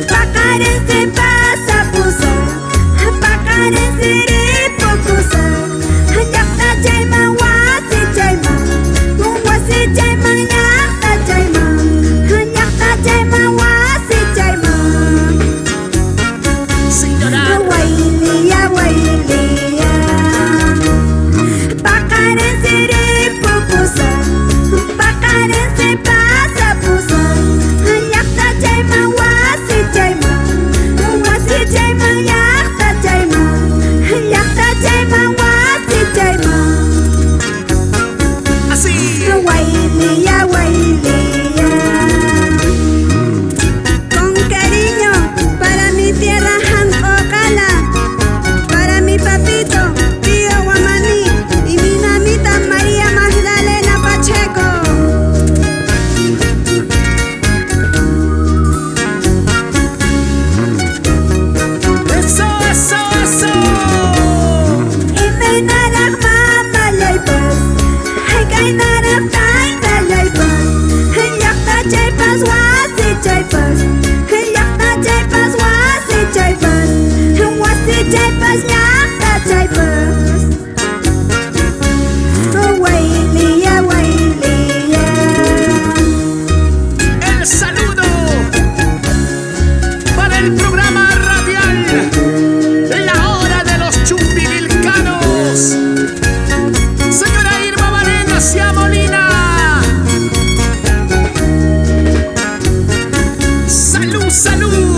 Pakarense pasa pusa, pakarense ripo pusa. Yakta jayma wasi jayma, wasi jayma yakta jayma, yakta jayma wasi jayma. Señora, Wailia wailia, pakarense ripo pusa, pakarense pasa pusa. Yakta jayma wasi jayma, wasi jayma yakta jayma, yakta jayma wasi jayma. así. Wailia wailia. Con cariño para mi tierra Han Ocala, para mi papito Tío Guamaní y mi mamita María Magdalena Pacheco. Eso, eso, eso. Imenarak mama laypas, hay kainarak taita laypas, yakta chaypas wasi chaypas, yakta chaypas wasi chaypas, wasi chaypas yakta chaypas. Wailia wailia. El saludo para el programa radial La Hora de los Chumbivilcanos. Señora Irma Valencia Molina. Salud, salud.